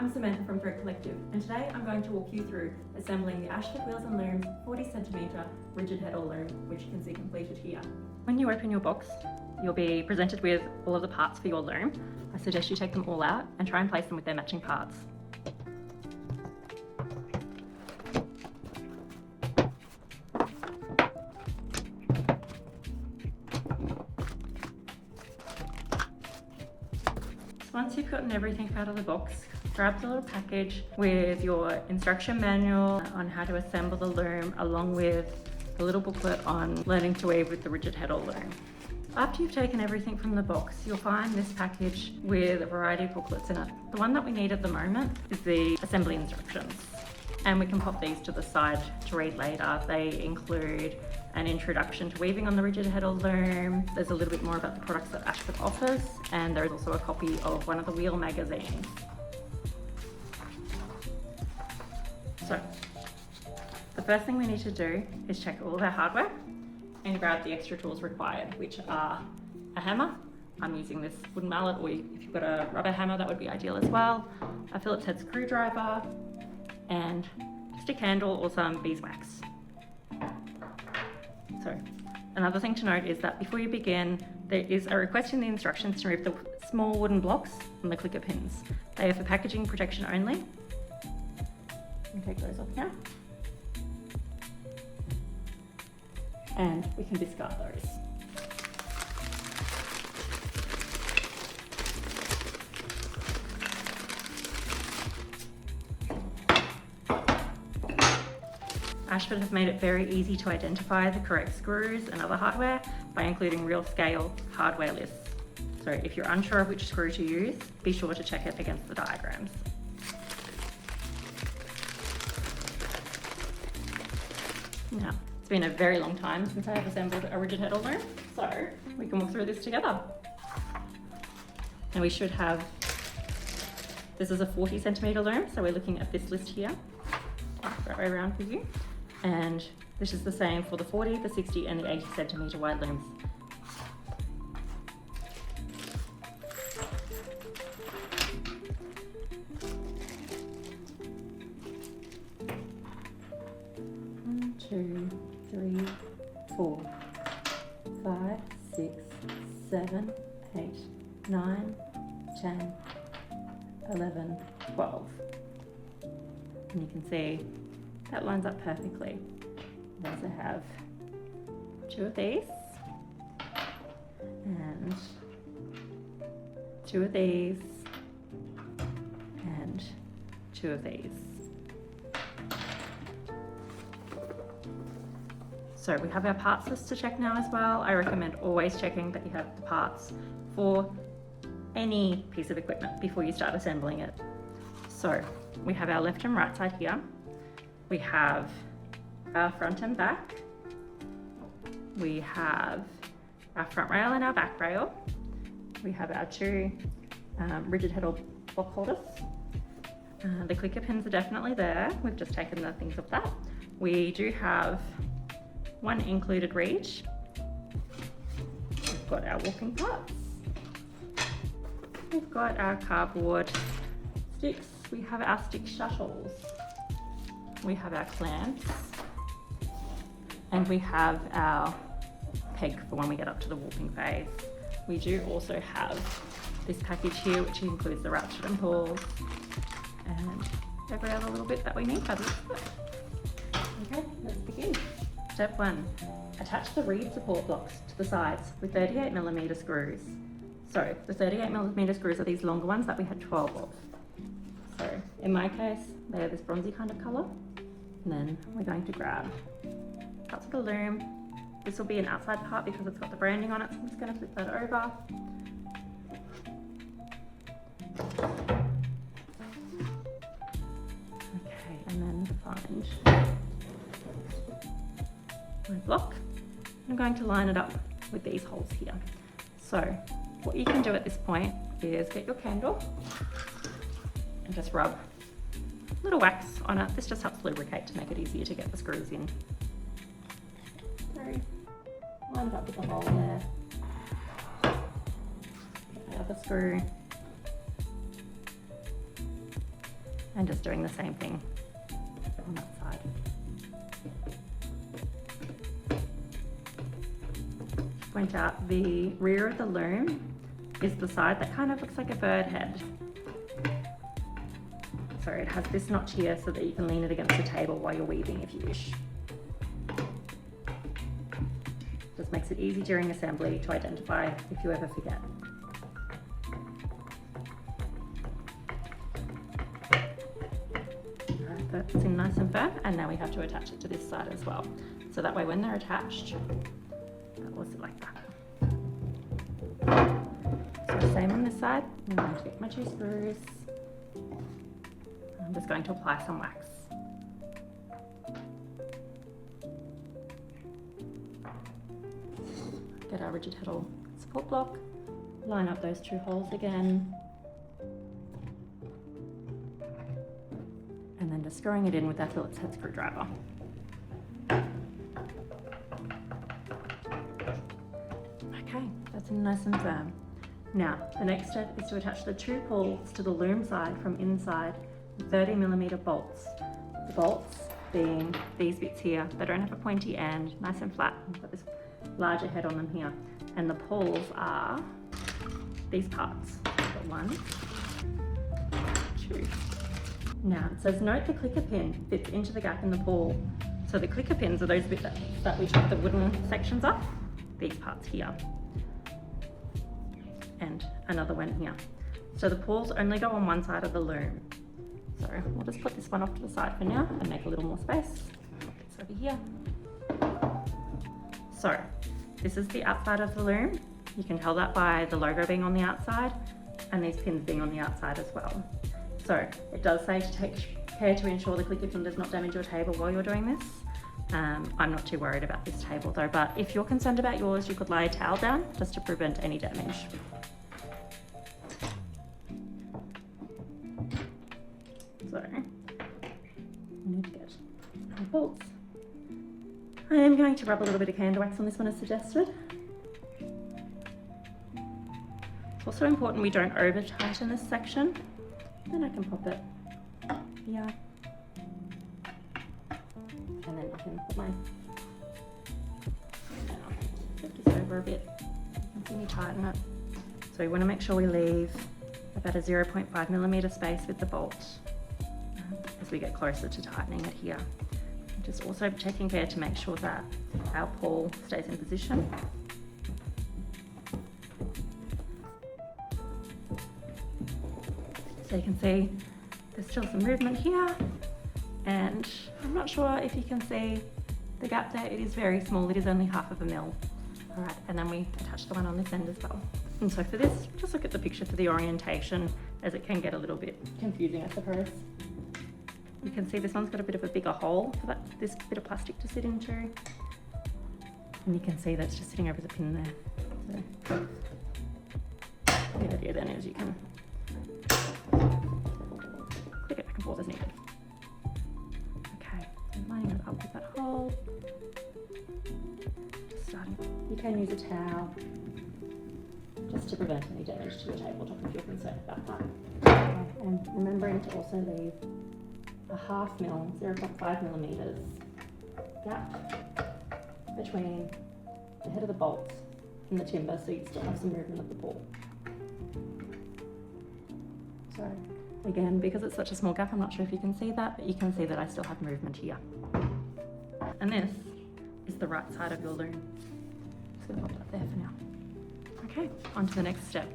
I'm Samantha from Thread Collective, and today I'm going to walk you through assembling the Ashford Wheels and Looms 40cm Rigid Heddle Loom, which you can see completed here. When you open your box, you'll be presented with all of the parts for your loom. I suggest you take them all out and try and place them with their matching parts. Once you've gotten everything out of the box, grab the little package with your instruction manual on how to assemble the loom, along with a little booklet on learning to weave with the Rigid Heddle Loom. After you've taken everything from the box, you'll find this package with a variety of booklets in it. The one that we need at the moment is the assembly instructions, and we can pop these to the side to read later. They include an introduction to weaving on the Rigid Heddle Loom. There's a little bit more about the products that Ashford offers, and there is also a copy of one of the wheel magazines. So, the first thing we need to do is check all of our hardware and grab the extra tools required, which are a hammer. I'm using this wooden mallet, or if you've got a rubber hammer, that would be ideal as well. A Phillips head screwdriver, and a stick handle or some beeswax. So, another thing to note is that before you begin, there is a request in the instructions to remove the small wooden blocks and the clicker pins. They are for packaging protection only. We take those off now. And we can discard those. Ashford have made it very easy to identify the correct screws and other hardware by including real scale hardware lists. So if you're unsure of which screw to use, be sure to check it against the diagrams. Now, it's been a very long time since I have assembled a Rigid Heddle Loom, so we can walk through this together. And we should have, this is a 40cm loom, so we're looking at this list here. I'll go around for you. And this is the same for the 40, the 60 and the 80cm wide looms. One, 2, 3, 4, 5, 6, 7, 8, 9, 10, 11, 12. And you can see that lines up perfectly. We also have 2 of these, and 2 of these, and 2 of these. So we have our parts list to check now as well. I recommend always checking that you have the parts for any piece of equipment before you start assembling it. So we have our left and right side here. We have our front and back. We have our front rail and our back rail. We have our 2 Rigid Heddle block holders. The clicker pins are definitely there. We've just taken the things of that. We do have 1 included reach. We've got our walking parts. We've got our cardboard sticks. We have our stick shuttles. We have our clamps. And we have our peg for when we get up to the warping phase. We do also have this package here, which includes the ratchet and pulls and every other little bit that we need for this. Okay, let's begin. Step 1, attach the reed support blocks to the sides with 38mm screws. So the 38mm screws are these longer ones that we had 12 of. So in my case, they're this bronzy kind of colour. And then we're going to grab parts of the loom. This will be an outside part because it's got the branding on it, so I'm just going to flip that over. Okay, and then find my block. I'm going to line it up with these holes here. So what you can do at this point is get your candle and just rub a little wax on it. This just helps lubricate to make it easier to get the screws in. So line it up with the hole there. Get my other screw. And just doing the same thing on that side. Point out the rear of the loom is the side that kind of looks like a bird head. So it has this notch here so that you can lean it against the table while you're weaving if you wish. Just makes it easy during assembly to identify if you ever forget. Alright, that's in nice and firm, and now we have to attach it to this side as well. So that way when they're attached, that will sit like that. So same on this side, I'm going to get my 2 screws. I'm just going to apply some wax. Get our Rigid Heddle support block, line up those 2 holes again, and then just screwing it in with our Phillips head screwdriver. Okay, that's nice and firm. Now, the next step is to attach the 2 pulls to the loom side from inside with 30mm bolts. The bolts being these bits here that don't have a pointy end, nice and flat. I've got this larger head on them here. And the pulls are these parts. Got 1, 2. Now, it says note the clicker pin fits into the gap in the pull. So the clicker pins are those bits that we took the wooden sections off. These parts here. And another one here. So the pulls only go on one side of the loom. So we'll just put this one off to the side for now and make a little more space. Put this over here. So this is the outside of the loom. You can tell that by the logo being on the outside and these pins being on the outside as well. So it does say to take care to ensure the clicker pin does not damage your table while you're doing this. I'm not too worried about this table though, but if you're concerned about yours, you could lay a towel down just to prevent any damage. So, we need to get our bolts. I am going to rub a little bit of candle wax on this one as suggested. It's also important we don't over tighten this section. Then I can pop it here. And then I can put my, flip this over a bit. You can see me tighten it. So we want to make sure we leave about a 0.5mm space with the bolt as we get closer to tightening it here. Just also taking care to make sure that our pull stays in position. So you can see there's still some movement here, and I'm not sure if you can see the gap there. It is very small, it is only 1/2 mil. All right, and then we attach the one on this end as well. And so for this, just look at the picture for the orientation, as it can get a little bit confusing, I suppose. You can see this one's got a bit of a bigger hole for this bit of plastic to sit into. And you can see that's just sitting over the pin there. So the idea then is you can click it back and forth as needed. Okay, and lining it up with that hole. Just starting. You can use a towel just to prevent any damage to your tabletop if you're concerned about that. And remembering to also leave a 1/2 mil, 0.5mm gap between the head of the bolts and the timber, so you still have some movement of the pull. So again, because it's such a small gap, I'm not sure if you can see that, but you can see that I still have movement here. And this is the right side of your loom. Just gonna pop that there for now. Okay, on to the next step.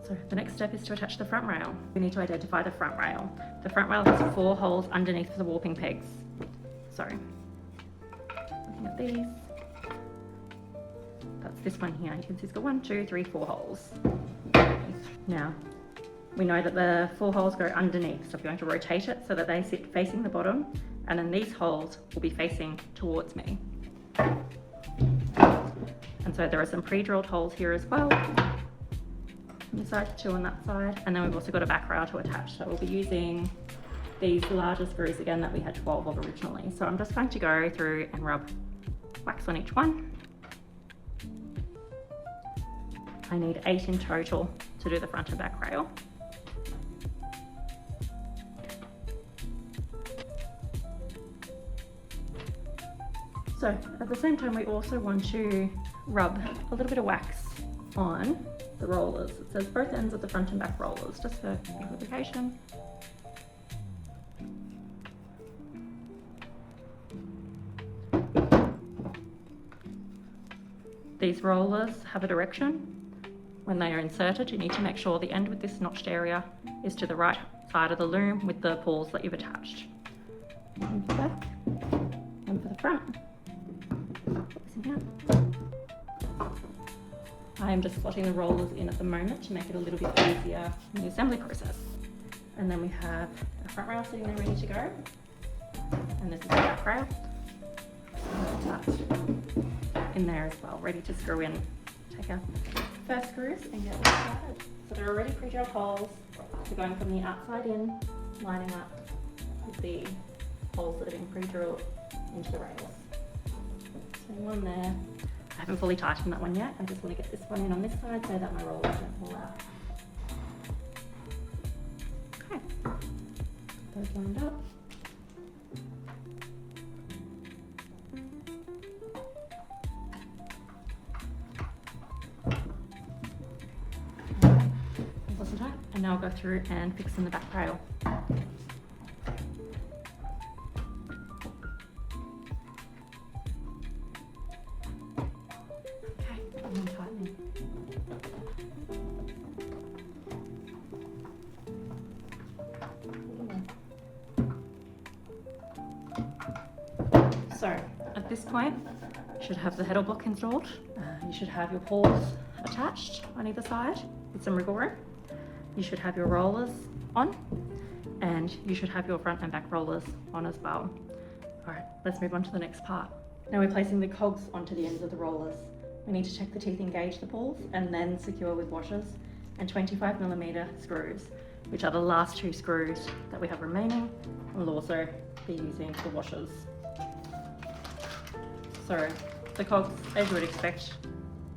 So the next step is to attach the front rail. We need to identify the front rail. The front rail has 4 holes underneath the warping pegs. So, looking at these, that's this one here. You can see it's got 1, 2, 3, 4 holes. Now, we know that the 4 holes go underneath, so we're going to rotate it so that they sit facing the bottom, and then these holes will be facing towards me. And so there are some pre-drilled holes here as well. On this side, 2 on that side, and then we've also got a back rail to attach. So we'll be using these larger screws again that we had 12 of originally. So I'm just going to go through and rub wax on each one. I need 8 in total to do the front and back rail. So at the same time, we also want to rub a little bit of wax on the rollers. It says both ends of the front and back rollers, just for lubrication. These rollers have a direction. When they are inserted, you need to make sure the end with this notched area is to the right side of the loom with the pawls that you've attached. One for the back, one for the front. Put this in here. I am just slotting the rollers in at the moment to make it a little bit easier in the assembly process. And then we have a front rail sitting there ready to go. And this is the back rail. In there as well, ready to screw in. Take our first screws and get started. So they're already pre-drilled holes. They're going from the outside in, lining up with the holes that have been pre-drilled into the rails. So one there. I haven't fully tightened that one yet. I just want to get this one in on this side so that my rollers don't fall out. Okay, those lined up. And now I'll go through and fix in the back rail. Okay, and then tightening. So at this point, you should have the heddle block installed. You should have your pawls attached on either side with some wriggle room. You should have your rollers on, and you should have your front and back rollers on as well. All right, let's move on to the next part. Now we're placing the cogs onto the ends of the rollers. We need to check the teeth engage the pawls and then secure with washers and 25mm screws, which are the last two screws that we have remaining. And we'll also be using the washers. So the cogs, as you would expect,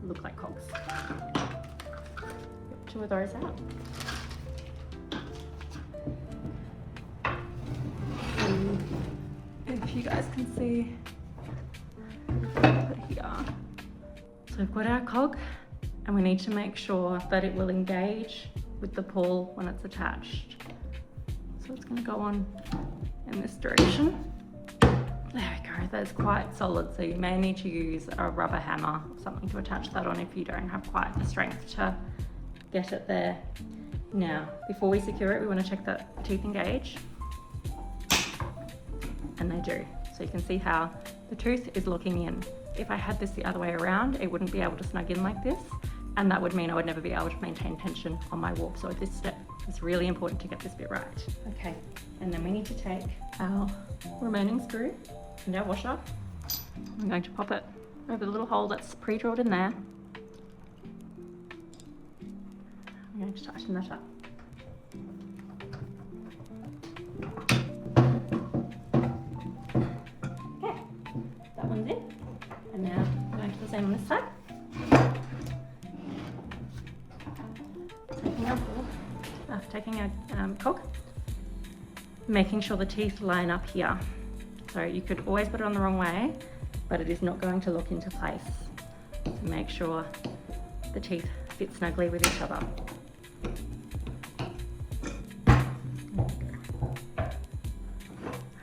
look like cogs. Get 2 of those out. If you guys can see, put it here. So we've got our cog, and we need to make sure that it will engage with the pawl when it's attached. So it's going to go on in this direction. There we go, that's quite solid, so you may need to use a rubber hammer or something to attach that on if you don't have quite the strength to get it there. Now, before we secure it, we want to check that the teeth engage. And they do. So you can see how the tooth is looking in. If I had this the other way around, it wouldn't be able to snug in like this, and that would mean I would never be able to maintain tension on my warp. So at this step, it's really important to get this bit right. Okay, and then we need to take our remaining screw and our washer. I'm going to pop it over the little hole that's pre-drilled in there. I'm going to tighten that up. One's in, and now I'm going to the same on this side. Taking our cog, making sure the teeth line up here. So you could always put it on the wrong way, but it is not going to lock into place. So make sure the teeth fit snugly with each other.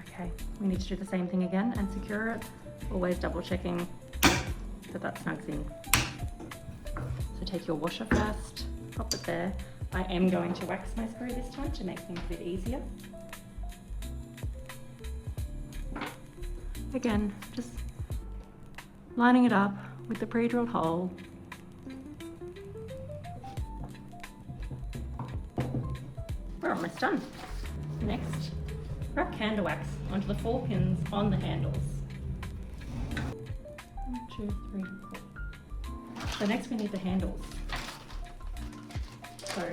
Okay, we need to do the same thing again and secure it. Always double checking that that snugs in. So take your washer first, pop it there. I am going to wax my screw this time to make things a bit easier. Again, just lining it up with the pre-drilled hole. We're almost done. Next, wrap candle wax onto the 4 pins on the handles. 1, 2, 3, 4. So next we need the handles. So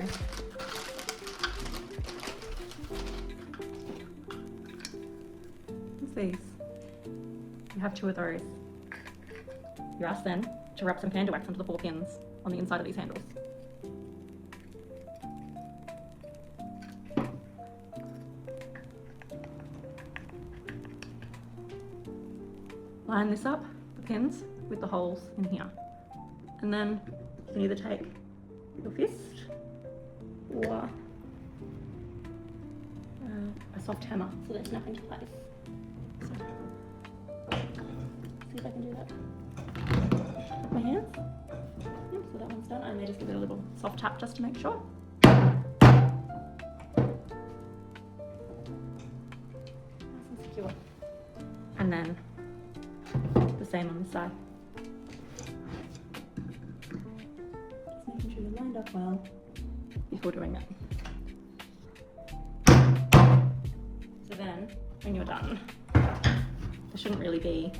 what's these? You have 2 of those. You ask then to wrap some candle wax onto the 4 pins on the inside of these handles. line this up, the pins, with the holes in here. And then you can either take your fist or a soft hammer so they snap into place. So, see if I can do that with my hands. Yep, so that one's done. I may just give it a little soft tap just to make sure. Nice and secure. And then the same on this side. Just making sure you're lined up well before doing it. So then, when you're done, there shouldn't really be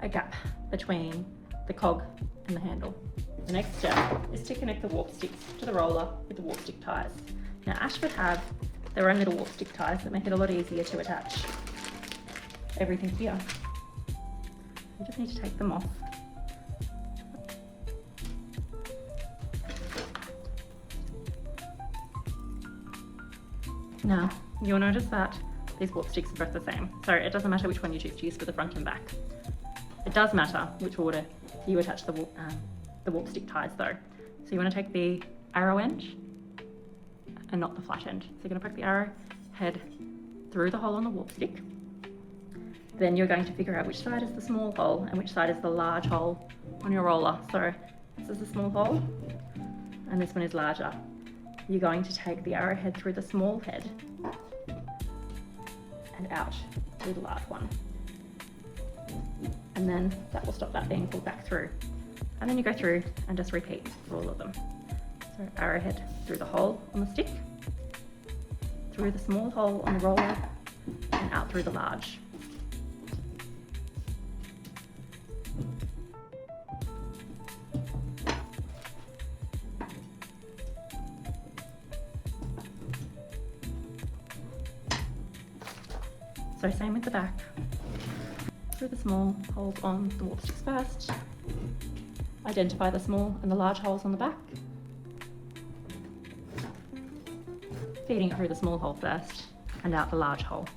a gap between the cog and the handle. The next step is to connect the warp sticks to the roller with the warp stick ties. Now Ashford have their own little warp stick ties that make it a lot easier to attach everything here. You just need to take them off. Now, you'll notice that these warp sticks are both the same, so it doesn't matter which one you choose to use for the front and back. It does matter which order you attach the warp stick ties though. So you want to take the arrow end and not the flat end. So you're going to poke the arrow head through the hole on the warp stick. Then you're going to figure out which side is the small hole and which side is the large hole on your roller. So this is the small hole and this one is larger. You're going to take the arrow head through the small head and out through the large one. And then that will stop that being pulled back through. And then you go through and just repeat for all of them. So arrowhead through the hole on the stick, through the small hole on the roller, and out through the large. So same with the back. Through the small holes on the warp sticks first. Identify the small and the large holes on the back. Feeding it through the small hole first and out the large hole.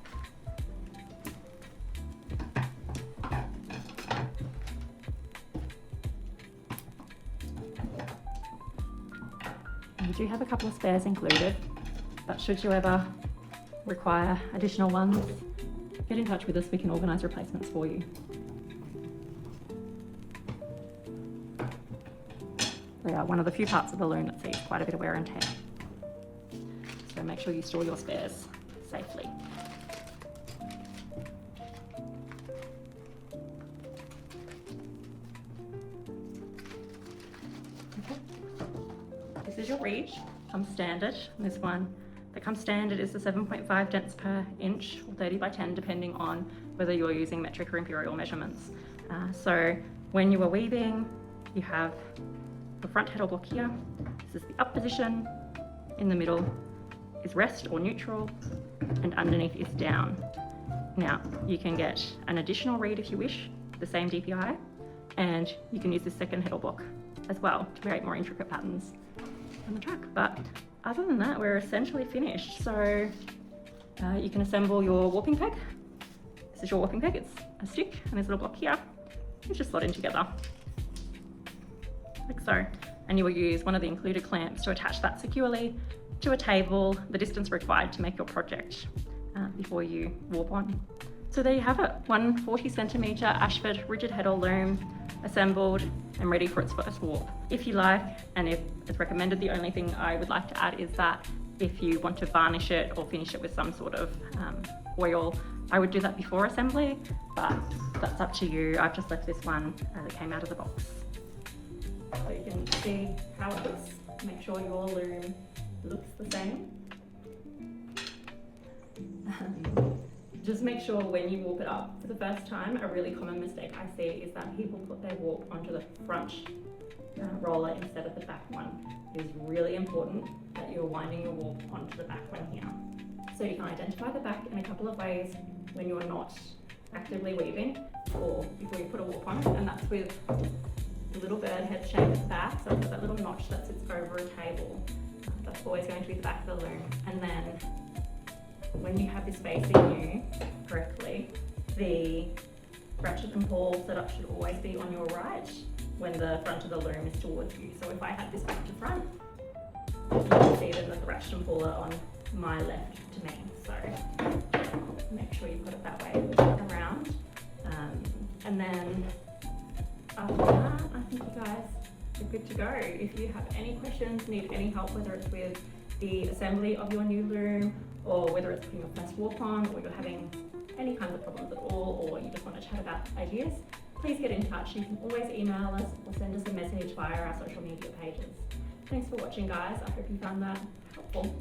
And we do have a couple of spares included, but should you ever require additional ones, get in touch with us, we can organise replacements for you. They are one of the few parts of the loom that sees quite a bit of wear and tear. So make sure you store your spares safely. Okay. This is your reed, comes standard. And this one that comes standard is the 7.5 dents per inch, or 30 by 10, depending on whether you're using metric or imperial measurements. So when you are weaving, you have the front heddle block here. This is the up position. In the middle is rest or neutral, and underneath is down. Now, you can get an additional reed if you wish, the same DPI, and you can use this second heddle block as well to create more intricate patterns on the track. But other than that, we're essentially finished. So you can assemble your warping peg. This is your warping peg. It's a stick and this little block here. It's just slot in together, like so. And you will use one of the included clamps to attach that securely to a table, the distance required to make your project before you warp on. So there you have it, 140cm Ashford Rigid Heddle Loom assembled and ready for its first warp. If you like, and if it's recommended, the only thing I would like to add is that if you want to varnish it or finish it with some sort of oil, I would do that before assembly, but that's up to you. I've just left this one that came out of the box. So you can see how it looks. Make sure your loom looks the same. Just make sure when you warp it up for the first time, a really common mistake I see is that people put their warp onto the front roller instead of the back one. It is really important that you're winding your warp onto the back one here. So you can identify the back in a couple of ways when you're not actively weaving or before you put a warp on, and that's with the little bird head shape at the back. So I've got that little notch that sits over a table. That's always going to be the back of the loom. And then when you have this facing you correctly, the ratchet and pull setup should always be on your right when the front of the loom is towards you. So if I had this back to front, you can see that the ratchet and pull are on my left to me. So make sure you put it that way around. And then after that, I think you guys are good to go. If you have any questions, need any help, whether it's with the assembly of your new loom, or whether it's putting your first warp on, or you're having any kinds of problems at all, or you just want to chat about ideas, please get in touch. You can always email us or send us a message via our social media pages. Thanks for watching, guys. I hope you found that helpful.